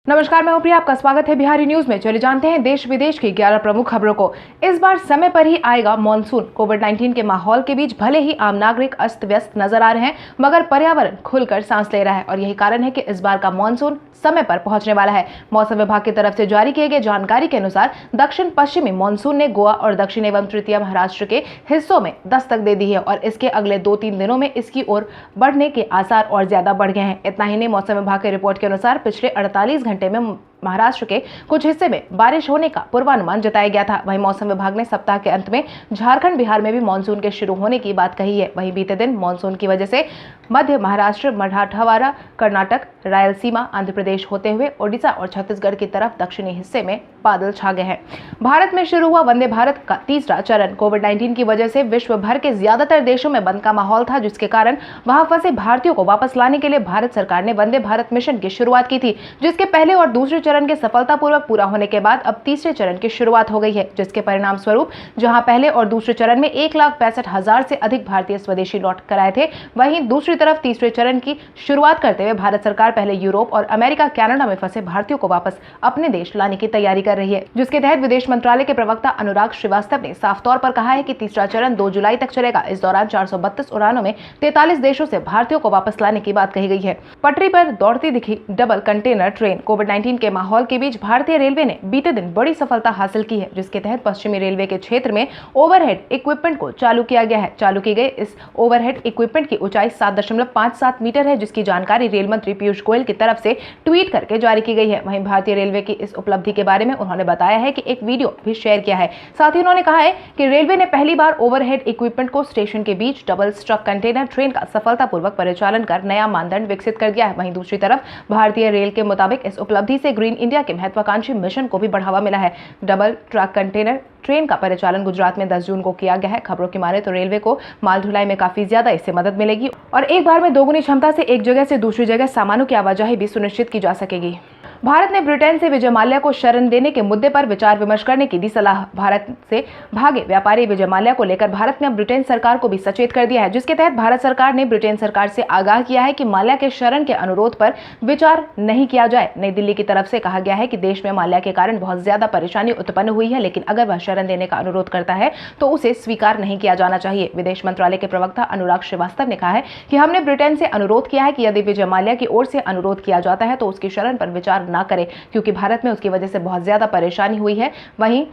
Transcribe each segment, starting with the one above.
नमस्कार, मैं हूं प्रिया। आपका स्वागत है बिहारी न्यूज में। चलिए जानते हैं देश विदेश की 11 प्रमुख खबरों को। इस बार समय पर ही आएगा मॉनसून। कोविड-19 के माहौल के बीच भले ही आम नागरिक अस्त व्यस्त नजर आ रहे हैं, मगर पर्यावरण खुलकर सांस ले रहा है और यही कारण है कि इस बार का मॉनसून समय पर पहुंचने वाला है। मौसम विभाग की तरफ से जारी किए गए जानकारी के अनुसार दक्षिण पश्चिमी मॉनसून ने गोवा और दक्षिण एवं तृतीय महाराष्ट्र के हिस्सों में दस्तक दे दी है और इसके अगले 2-3 दिनों में इसकी ओर बढ़ने के आसार और ज्यादा बढ़ गए हैं। इतना ही नहीं, मौसम विभाग की रिपोर्ट के अनुसार पिछले 48 घंटे में महाराष्ट्र के कुछ हिस्से में बारिश होने का पूर्वानुमान जताया गया था। वहीं मौसम विभाग ने सप्ताह के अंत में झारखंड, बिहार में भी मानसून के शुरू होने की बात कही है। वहीं बीते दिन मानसून की वजह से मध्य महाराष्ट्र, मराठवाड़ा, कर्नाटक, रायलसीमा, आंध्र प्रदेश होते हुए ओडिशा और छत्तीसगढ़ की तरफ दक्षिणी हिस्से में बादल छा गए हैं। भारत में शुरू हुआ वंदे भारत का तीसरा चरण कोविड-19 की वजह से विश्व भर के ज्यादातर देशों में बंद का माहौल था, जिसके कारण वहां फंसे भारतीयों को वापस लाने के लिए भारत सरकार ने वंदे भारत मिशन की शुरुआत की थी, जिसके पहले और दूसरे चरण के सफलतापूर्वक पूरा होने के बाद अब तीसरे चरण की शुरुआत हो गई है, जिसके परिणाम स्वरूप जहां पहले और दूसरे चरण में 1,65,000 से अधिक भारतीय स्वदेशी लौट कर आए थे, वहीं दूसरी तरफ तीसरे चरण की शुरुआत करते हुए भारत सरकार पहले यूरोप और अमेरिका, कनाडा में फंसे भारतीयों को वापस अपने देश लाने की तैयारी कर रही है, जिसके तहत विदेश मंत्रालय के प्रवक्ता अनुराग श्रीवास्तव ने साफ तौर पर कहा है कि तीसरा चरण 2 जुलाई तक चलेगा। इस दौरान 432 उड़ानों में 43 देशों से भारतीयों को वापस लाने की बात कही गई है। पटरी पर दौड़ती दिखी डबल कंटेनर ट्रेन। कोविड-19 के माहौल के बीच भारतीय रेलवे ने बीते दिन बड़ी सफलता हासिल की है, जिसके तहत पश्चिमी रेलवे के क्षेत्र में ओवरहेड इक्विपमेंट को चालू किया गया है। चालू की गई इस ओवरहेड इक्विपमेंट की ऊंचाई 7.57 मीटर है, जिसकी जानकारी रेल मंत्री पीयूष गोयल की तरफ से ट्वीट करके जारी की गई है। वहीं भारतीय रेलवे की इस उपलब्धि के बारे में उन्होंने बताया है कि एक वीडियो भी शेयर किया है। साथ ही उन्होंने कहा है कि रेलवे ने पहली बार ओवरहेड इक्विपमेंट को स्टेशन के बीच डबल स्ट्रक कंटेनर ट्रेन का सफलतापूर्वक परिचालन कर नया मानदंड विकसित कर दिया है। वहीं दूसरी तरफ भारतीय रेल के मुताबिक इस उपलब्धि से ग्रीन इंडिया के महत्वाकांक्षी मिशन को भी बढ़ावा मिला है। डबल ट्रक कंटेनर ट्रेन का परिचालन गुजरात में 10 जून को किया गया है। खबरों की माने तो रेलवे को माल ढुलाई में काफी ज्यादा इससे मदद मिलेगी और एक बार में दोगुनी क्षमता से एक जगह से दूसरी जगह सामानों की आवाजाही भी सुनिश्चित की जा सकेगी। भारत ने ब्रिटेन से विजय माल्या को शरण देने के मुद्दे पर विचार विमर्श करने की दी सलाह। भारत से भागे व्यापारी विजय माल्या को लेकर भारत ने अब ब्रिटेन सरकार को भी सचेत कर दिया है, जिसके तहत भारत सरकार ने ब्रिटेन सरकार से आगाह किया है कि माल्या के शरण के अनुरोध पर विचार नहीं किया जाए। नई दिल्ली की तरफ से कहा गया है कि देश में माल्या के कारण बहुत ज्यादा परेशानी उत्पन्न हुई है, लेकिन अगर वह शरण देने का अनुरोध करता है तो उसे स्वीकार नहीं किया जाना चाहिए। विदेश मंत्रालय के प्रवक्ता अनुराग श्रीवास्तव ने कहा है कि हमने ब्रिटेन से अनुरोध किया है कि यदि विजय माल्या की ओर से अनुरोध किया जाता है तो उसकी शरण पर विचार न करे, क्योंकि भारत में उसकी वजह से बहुत ज्यादा परेशानी हुई है। वहीं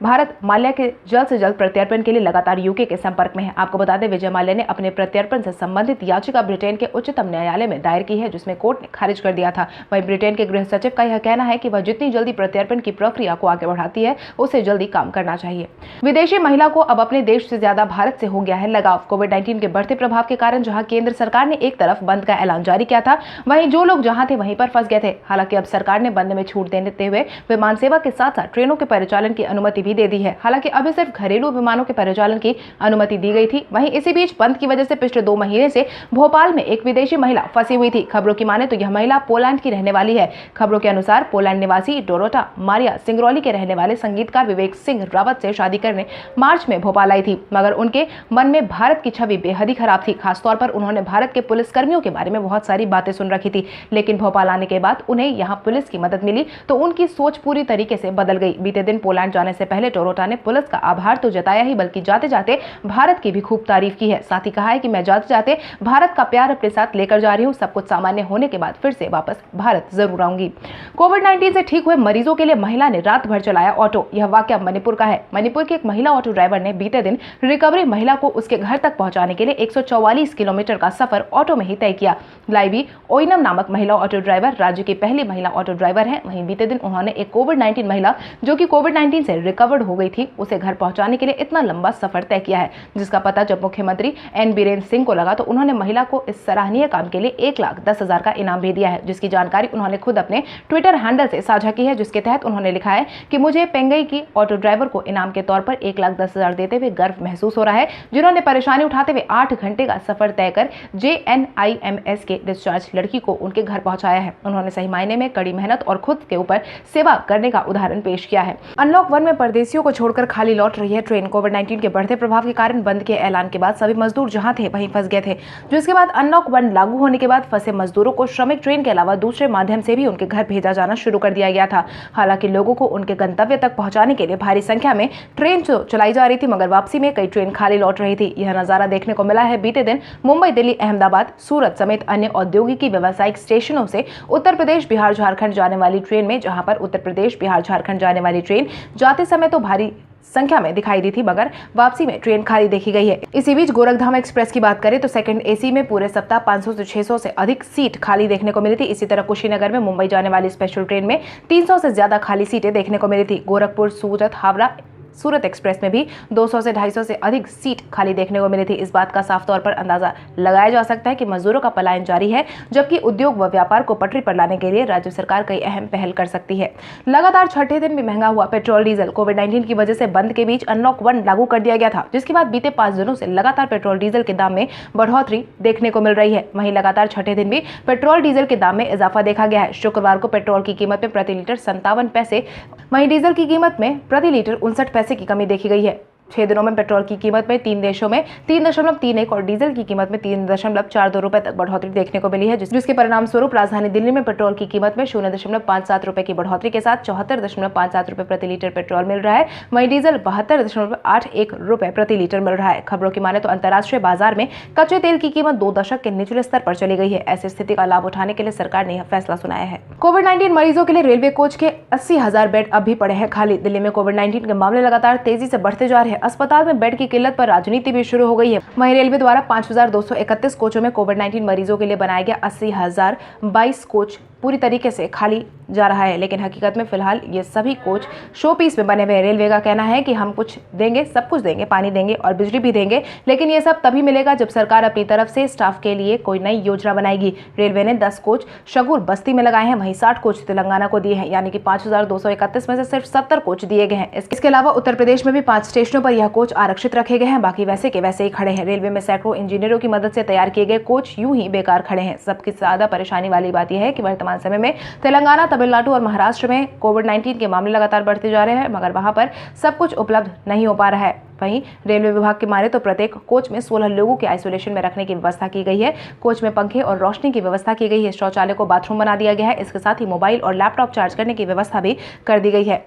भारत माल्या के जल्द से जल्द प्रत्यर्पण के लिए लगातार यूके के संपर्क में है। आपको बता दें, विजय माल्या ने अपने प्रत्यर्पण से संबंधित याचिका ब्रिटेन के उच्चतम न्यायालय में दायर की है, जिसमें कोर्ट ने खारिज कर दिया था। वहीं ब्रिटेन के गृह सचिव का यह कहना है कि वह जितनी जल्दी प्रत्यर्पण की प्रक्रिया को आगे बढ़ाती है, उसे जल्दी काम करना चाहिए। विदेशी महिला को अब अपने देश से ज्यादा भारत से हो गया है लगाव। कोविड-19 के बढ़ते प्रभाव के कारण जहां केंद्र सरकार ने एक तरफ बंद का ऐलान जारी किया था, वहीं जो लोग जहां थे वहीं पर फंस गए थे। हालांकि अब सरकार ने बंद में छूट देते हुए विमान सेवा के साथ साथ ट्रेनों के परिचालन की अनुमति भी दे दी है। हालांकि अभी सिर्फ घरेलू विमानों के परिचालन की अनुमति दी गई थी। वहीं इसी बीच बंद की वजह से पिछले 2 महीने से भोपाल में एक विदेशी महिला फंसी हुई थी। खबरों की माने तो यह महिला पोलैंड की रहने वाली है। खबरों के अनुसार पोलैंड निवासी डोरोटा मारिया सिंगरौली के रहने वाले संगीतकार विवेक सिंह रावत से शादी करने मार्च में भोपाल आई थी, मगर उनके मन में भारत की छवि बेहद ही खराब थी। खासतौर पर उन्होंने भारत के पुलिस कर्मियों के बारे में बहुत सारी बातें सुन रखी थी, लेकिन भोपाल आने के बाद उन्हें यहाँ पुलिस की मदद मिली तो उनकी सोच पूरी तरीके से बदल गई। बीते दिन पोलैंड जाने से पहले डोरोटा ने पुलिस का आभार तो जताया ही, बल्कि जाते जाते भारत की भी खूब तारीफ की है। साथ ही कहा है कि मैं जाते जाते भारत का प्यार अपने साथ लेकर जा रही हूँ। सब कुछ सामान्य होने के बाद फिर से वापस भारत जरूर आऊंगी। कोविड-19 से ठीक हुए मरीजों के लिए महिला ने रात भर चलाया ऑटो। यह वाकया मणिपुर का है। मणिपुर की एक महिला ऑटो ड्राइवर ने बीते दिन रिकवरी महिला को उसके घर तक पहुंचाने के लिए 144 किलोमीटर का सफर ऑटो में ही तय किया। लाइवी ओइनम नामक महिला ऑटो ड्राइवर राज्य की पहली महिला ऑटो ड्राइवर है। वहीं बीते दिन उन्होंने एक कोविड-19 महिला जो कि कोविड-19 से रिकवर्ड हो गई थी, उसे घर पहुंचाने के लिए इतना लंबा सफर तय किया है, जिसका पता जब मुख्यमंत्री एन बीरेन सिंह को लगा तो उन्होंने महिला को इस सराहनीय काम के लिए 1,10,000 का इनाम भी दिया है, जिसकी जानकारी उन्होंने खुद अपने ट्विटर हैंडल से साझा की है, जिसके तहत उन्होंने लिखा है कि मुझे पेंगई की ऑटो ड्राइवर को इनाम के तौर पर 1,10,000 देते हुए गर्व महसूस हो रहा है, जिन्होंने परेशानी उठाते हुए 8 घंटे का सफर तय कर JNIMS के डिस्चार्ज लड़की को उनके घर पहुंचाया है। उन्होंने सही मायने में कड़ी मेहनत और खुद के ऊपर सेवा करने का उदाहरण पेश किया है। अनलॉक 1 में परदेश प्रवेशियों को छोड़कर खाली लौट रही है ट्रेन। कोविड-19 के बढ़ते प्रभाव के कारण बंद के ऐलान के बाद सभी मजदूर जहां थे वहीं फंस गए थे, जिसके बाद अनलॉक 1 लागू होने के बाद फंसे मजदूरों को श्रमिक ट्रेन के अलावा दूसरे माध्यम से भी उनके घर भेजा जाना शुरू कर दिया गया था। हालांकि लोगों को उनके गंतव्य तक पहुंचाने के लिए भारी संख्या में ट्रेन चलाई जा रही थी, मगर वापसी में कई ट्रेन खाली लौट रही थी। यह नजारा देखने को मिला है बीते दिन मुंबई, दिल्ली, अहमदाबाद, सूरत समेत अन्य औद्योगिकी व्यावसायिक स्टेशनों से उत्तर प्रदेश, बिहार, झारखंड जाने वाली ट्रेन में, जहां पर उत्तर प्रदेश, बिहार, झारखंड जाने वाली ट्रेन जाते समय तो भारी संख्या में दिखाई दी थी, मगर वापसी में ट्रेन खाली देखी गई है। इसी बीच गोरखधाम एक्सप्रेस की बात करें तो सेकंड एसी में पूरे सप्ताह 500 से 600 से अधिक सीट खाली देखने को मिली थी। इसी तरह कुशीनगर में मुंबई जाने वाली स्पेशल ट्रेन में 300 से ज्यादा खाली सीटें देखने को मिली थी। गोरखपुर, सूरत, हावड़ा, सूरत एक्सप्रेस में भी 200 से 250 से अधिक सीट खाली देखने को मिली थी। इस बात का साफ तौर पर अंदाजा लगाया जा सकता है कि मजदूरों का पलायन जारी है, जबकि उद्योग व व्यापार को पटरी पर लाने के लिए राज्य सरकार कई अहम पहल कर सकती है। लगातार छठे दिन भी महंगा हुआ पेट्रोल डीजल। कोविड-19 की वजह से बंद के बीच अनलॉक 1 लागू कर दिया गया था, जिसके बाद बीते 5 दिनों से लगातार पेट्रोल डीजल के दाम में बढ़ोतरी देखने को मिल रही है। वहीं लगातार छठे दिन भी पेट्रोल डीजल के दाम में इजाफा देखा गया है। शुक्रवार को पेट्रोल की कीमत में प्रति लीटर 57 पैसे, वहीं डीजल की कीमत में प्रति लीटर 59 पैसे की कमी देखी गई है। 6 दिनों में पेट्रोल की कीमत में 3 देशों में 3.31 और डीजल की कीमत में 3.42 रुपए तक बढ़ोतरी देखने को मिली है, जिसके परिणाम स्वरूप राजधानी दिल्ली में पेट्रोल की कीमत में 0.57 रुपए की बढ़ोतरी के साथ 74.57 रुपए प्रति लीटर पेट्रोल मिल रहा है। वहीं डीजल 72.81 रुपए प्रति लीटर मिल रहा है। खबरों की माने तो अंतर्राष्ट्रीय बाजार में कच्चे तेल की कीमत 2 दशक के निचले स्तर पर चली गई है। ऐसी स्थिति का लाभ उठाने के लिए सरकार ने यह फैसला सुनाया है। कोविड-19 मरीजों के लिए रेलवे कोच के 80,000 बेड अब भी पड़े हैं खाली। दिल्ली में कोविड-19 के मामले लगातार तेजी से बढ़ते जा रहे हैं। अस्पताल में बेड की किल्लत पर राजनीति भी शुरू हो गई है। वहीं रेलवे द्वारा 5,231 कोचों में कोविड-19 मरीजों के लिए बनाया गया 80,022 कोच पूरी तरीके से खाली जा रहा है, लेकिन हकीकत में फिलहाल ये सभी कोच शो पीस में बने हुए हैं। रेलवे का कहना है कि हम कुछ देंगे, सब कुछ देंगे, पानी देंगे और बिजली भी देंगे, लेकिन ये सब तभी मिलेगा जब सरकार अपनी तरफ से स्टाफ के लिए कोई नई योजना बनाएगी। रेलवे ने 10 कोच शगुर बस्ती में लगाए हैं, वहीं 60 कोच तेलंगाना को दिए हैं, यानी कि 5,231 में से सिर्फ 70 कोच दिए गए हैं। इसके अलावा उत्तर प्रदेश में भी 5 स्टेशनों पर यह कोच आरक्षित रखे गए हैं, बाकी वैसे के वैसे ही खड़े हैं। रेलवे में सैकड़ों इंजीनियरों की मदद से तैयार किए गए कोच यूं ही बेकार खड़े हैं। सबसे ज्यादा परेशानी वाली बात यह है कि वर्तमान समय में तेलंगाना, तमिलनाडु और महाराष्ट्र में कोविड-19 के मामले लगातार बढ़ते जा रहे हैं, मगर वहां पर सब कुछ उपलब्ध नहीं हो पा रहा है। वहीं रेलवे विभाग के माने तो प्रत्येक कोच में 16 लोगों के आइसोलेशन में रखने की व्यवस्था की गई है। कोच में पंखे और रोशनी की व्यवस्था की गई है। शौचालय को बाथरूम बना दिया गया है। इसके साथ ही मोबाइल और लैपटॉप चार्ज करने की व्यवस्था भी कर दी गई है।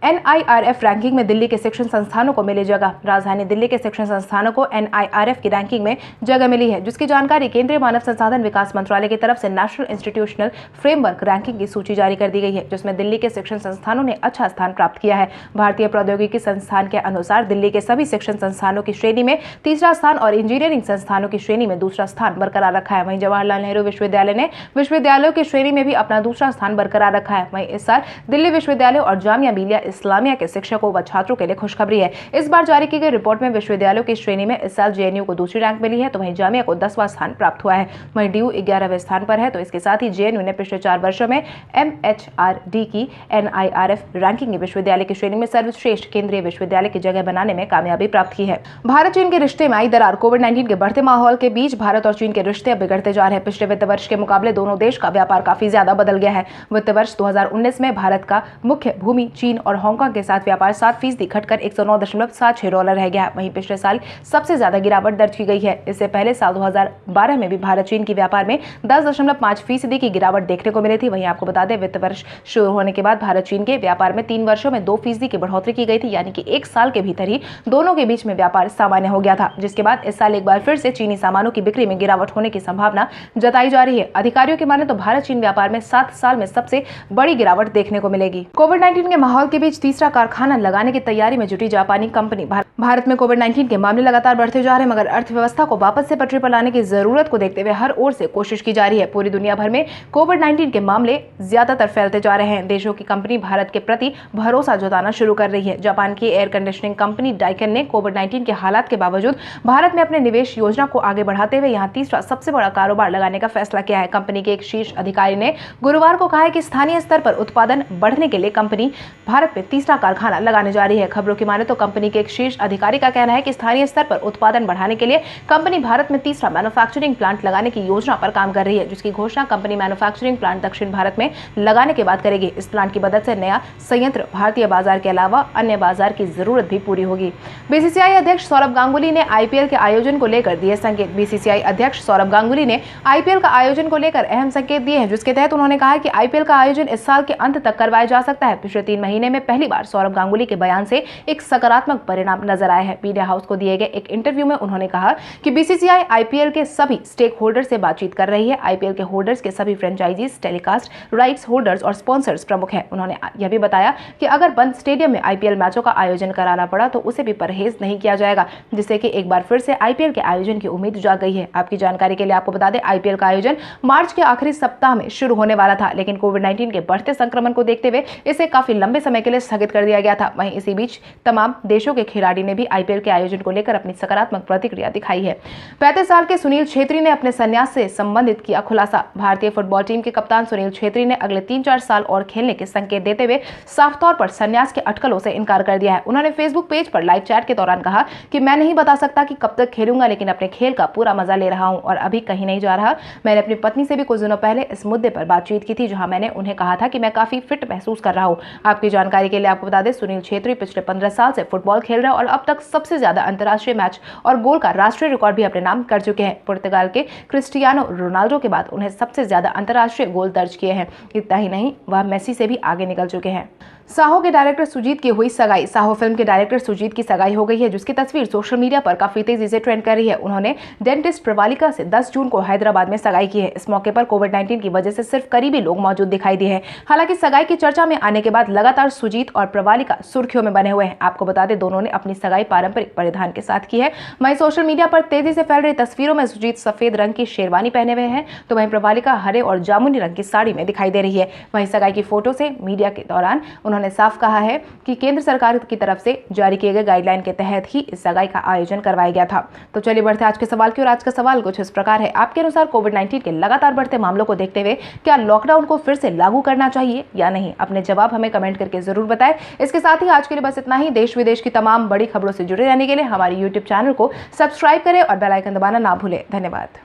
NIRF रैंकिंग में दिल्ली के शिक्षण संस्थानों को मिली जगह। राजधानी दिल्ली के शिक्षण संस्थानों को NIRF की रैंकिंग में जगह मिली है, जिसकी जानकारी केंद्रीय मानव संसाधन विकास मंत्रालय की तरफ से नेशनल इंस्टीट्यूशनल फ्रेमवर्क रैंकिंग की सूची जारी कर दी गई है, जिसमें दिल्ली के शिक्षण संस्थानों ने अच्छा स्थान प्राप्त किया है। भारतीय प्रौद्योगिकी संस्थान के अनुसार दिल्ली के सभी शिक्षण संस्थानों की श्रेणी में 3रा स्थान और इंजीनियरिंग संस्थानों की श्रेणी में 2रा स्थान बरकरार रखा है। वहीं जवाहरलाल नेहरू विश्वविद्यालय ने विश्वविद्यालयों की श्रेणी में भी अपना 2रा स्थान बरकरार रखा है। वहीं इस साल दिल्ली विश्वविद्यालय और जामिया मिलिया इस्लामिया के शिक्षकों व छात्रों के लिए खुशखबरी है। इस बार जारी की गई रिपोर्ट में विश्वविद्यालयों की श्रेणी में इस साल JNU को 2री रैंक मिली है, तो वहीं जामिया को 10वां स्थान प्राप्त हुआ है। वहीं DU 11वें स्थान पर है। तो इसके साथ ही JNU ने पिछले 4 वर्षों में MHRD की NIRF रैंकिंग में विश्वविद्यालय की श्रेणी में सर्वश्रेष्ठ केंद्रीय विश्वविद्यालय की जगह बनाने में कामयाबी प्राप्त की है। भारत चीन के रिश्ते में आई दरार। कोविड-19 के बढ़ते माहौल के बीच भारत और चीन के रिश्ते अब बिगड़ते जा रहे हैं। पिछले वित्त वर्ष के मुकाबले दोनों देश का व्यापार काफी ज्यादा बदल गया है। वित्त वर्ष 2019 में भारत का मुख्य भूमि चीन और हांगकांग के साथ व्यापार 7% घटकर $109.76 रह गया। वहीं पिछले साल सबसे ज्यादा गिरावट दर्ज की गई है। इससे पहले साल 2012 में भी भारत चीन की व्यापार में 10.5% की गिरावट देखने को मिली थी। वहीं आपको बता दें, वित्त वर्ष शुरू होने के बाद भारत चीन के व्यापार में 3 वर्षों में 2% की बढ़ोतरी की गई थी, यानी कि 1 साल के भीतर ही दोनों के बीच में व्यापार सामान्य हो गया था, जिसके बाद इस साल एक बार फिर से चीनी सामानों की बिक्री में गिरावट होने की संभावना जताई जा रही है। अधिकारियों की माने तो भारत चीन व्यापार में 7 साल में सबसे बड़ी गिरावट देखने को मिलेगी। कोविड-19 के माहौल के बीच 3रा कारखाना लगाने की तैयारी में जुटी जापानी कंपनी। भारत में कोविड-19 के मामले लगातार बढ़ते जा रहे हैं, मगर अर्थव्यवस्था को वापस से पटरी पर लाने की जरूरत को देखते हुए हर ओर से कोशिश की जा रही है। पूरी दुनिया भर में कोविड-19 के मामले ज्यादातर फैलते जा रहे हैं। देशों की कंपनी भारत के प्रति भरोसा जताना शुरू कर रही है। जापान की एयर कंडीशनिंग कंपनी डाइकन ने कोविड-19 के हालात के बावजूद भारत में अपने निवेश योजना को आगे बढ़ाते हुए यहां 3रा सबसे बड़ा कारोबार लगाने का फैसला किया है। कंपनी के एक शीर्ष अधिकारी ने गुरुवार को कहा है कि स्थानीय स्तर पर उत्पादन बढ़ने के लिए कंपनी भारत में तीसरा कारखाना लगाने जा रही है। खबरों की माने तो कंपनी के एक शीर्ष अधिकारी का कहना है कि स्थानीय स्तर पर उत्पादन बढ़ाने के लिए कंपनी भारत में तीसरा मैन्युफैक्चरिंग प्लांट लगाने की योजना पर काम कर रही है, जिसकी घोषणा कंपनी मैन्युफैक्चरिंग प्लांट दक्षिण भारत में लगाने के बाद करेगी। इस प्लांट की मदद से नया संयंत्र भारतीय बाजार के अलावा अन्य बाजार की जरूरत भी पूरी होगी। बीसीसीआई अध्यक्ष सौरभ गांगुली ने आईपीएल के आयोजन को लेकर दिए संकेत। बीसीसीआई अध्यक्ष सौरभ गांगुली ने आईपीएल का आयोजन को लेकर अहम संकेत दिए हैं, जिसके तहत उन्होंने कहा कि आईपीएल का आयोजन इस साल के अंत तक करवाया जा सकता है। पिछले 3 महीने में पहली बार सौरभ गांगुली के बयान से एक सकारात्मक परिणाम नजर आया है। मीडिया हाउस को दिए गए एक इंटरव्यू में उन्होंने कहा कि बीसीसीआई आईपीएल के सभी स्टेक होल्डर से बातचीत कर रही है। आईपीएल के होल्डर्स के सभी फ्रेंचाइजीज, टेलीकास्ट राइट्स होल्डर्स और स्पॉन्सर्स प्रमुख हैं। उन्होंने यह भी बताया कि अगर बंद स्टेडियम में आईपीएल मैचों का आयोजन कराना पड़ा तो उसे भी परहेज नहीं किया जाएगा, जिससे कि एक बार फिर से आईपीएल के आयोजन की उम्मीद जाग गई है। आपकी जानकारी के लिए आपको बता दें, आईपीएल का आयोजन मार्च के आखिरी सप्ताह में शुरू होने वाला था, लेकिन कोविड-19 के बढ़ते संक्रमण को देखते हुए इसे काफी लंबे समय के लिए स्थगित कर दिया गया था। वहीं इसी बीच तमाम देशों के खिलाड़ी ने भी आईपीएल के आयोजन को लेकर अपनी सकारात्मक प्रतिक्रिया दिखाई है। 35 साल के सुनील छेत्री ने अपने संन्यास से संबंधित किया खुलासा। भारतीय फुटबॉल टीम के कप्तान सुनील छेत्री ने अगले 3-4 साल और खेलने के संकेत देते हुए साफ तौर पर संन्यास के अटकलों से इनकार कर दिया है। उन्होंने फेसबुक पेज पर लाइव चैट के दौरान कहा कि मैं नहीं बता सकता कि कब तक खेलूंगा, लेकिन अपने खेल का पूरा मजा ले रहा हूं और अभी कहीं नहीं जा रहा। मैंने अपनी पत्नी से भी कुछ दिनों पहले इस मुद्दे पर बातचीत की थी, जहां मैंने उन्हें कहा था कि मैं काफी फिट महसूस कर रहा हूं। आपकी जानकारी के लिए आपको बता दें, सुनील छेत्री पिछले 15 साल से फुटबॉल खेल रहे हैं और अब तक सबसे ज्यादा अंतर्राष्ट्रीय मैच और गोल का राष्ट्रीय रिकॉर्ड भी अपने नाम कर चुके हैं। पुर्तगाल के क्रिस्टियानो रोनाल्डो के बाद उन्हें सबसे ज्यादा अंतर्राष्ट्रीय गोल दर्ज किए हैं। इतना ही नहीं, वह मेसी से भी आगे निकल चुके हैं। साहो के डायरेक्टर सुजीत की हुई सगाई। साहो फिल्म के डायरेक्टर सुजीत की सगाई हो गई है, जिसकी तस्वीर सोशल मीडिया पर काफी तेजी से ट्रेंड कर रही है। उन्होंने डेंटिस्ट प्रवालिका से 10 जून को हैदराबाद में सगाई की है। इस मौके पर कोविड-19 की वजह से सिर्फ करीबी लोग मौजूद दिखाई दिए हैं। हालांकि सगाई की चर्चा में आने के बाद लगातार सुजीत और प्रवालिका सुर्खियों में बने हुए हैं। आपको बता दें, दोनों ने अपनी सगाई पारंपरिक परिधान के साथ की है। वहीं सोशल मीडिया पर तेजी से फैल रही तस्वीरों में सुजीत सफेद रंग की शेरवानी पहने हुए हैं, तो वहीं प्रवालिका हरे और जामुनी रंग की साड़ी में दिखाई दे रही है। वहीं सगाई की फोटो से मीडिया के दौरान उन्होंने साफ कहा है कि केंद्र सरकार की तरफ से जारी किए गए गाइडलाइन के तहत ही इस सगाई का आयोजन करवाया गया था। तो चलिए बढ़ते आज के सवाल की ओर। आज का सवाल कुछ इस प्रकार है, आपके अनुसार कोविड-19 के लगातार बढ़ते मामलों को देखते हुए क्या लॉकडाउन को फिर से लागू करना चाहिए या नहीं? अपने जवाब हमें कमेंट करके जरूर बताएं। इसके साथ ही आज के लिए बस इतना ही। देश विदेश की तमाम बड़ी खबरों से जुड़े रहने के लिए हमारे YouTube चैनल को सब्सक्राइब करें और बेल आइकन दबाना ना भूलें। धन्यवाद।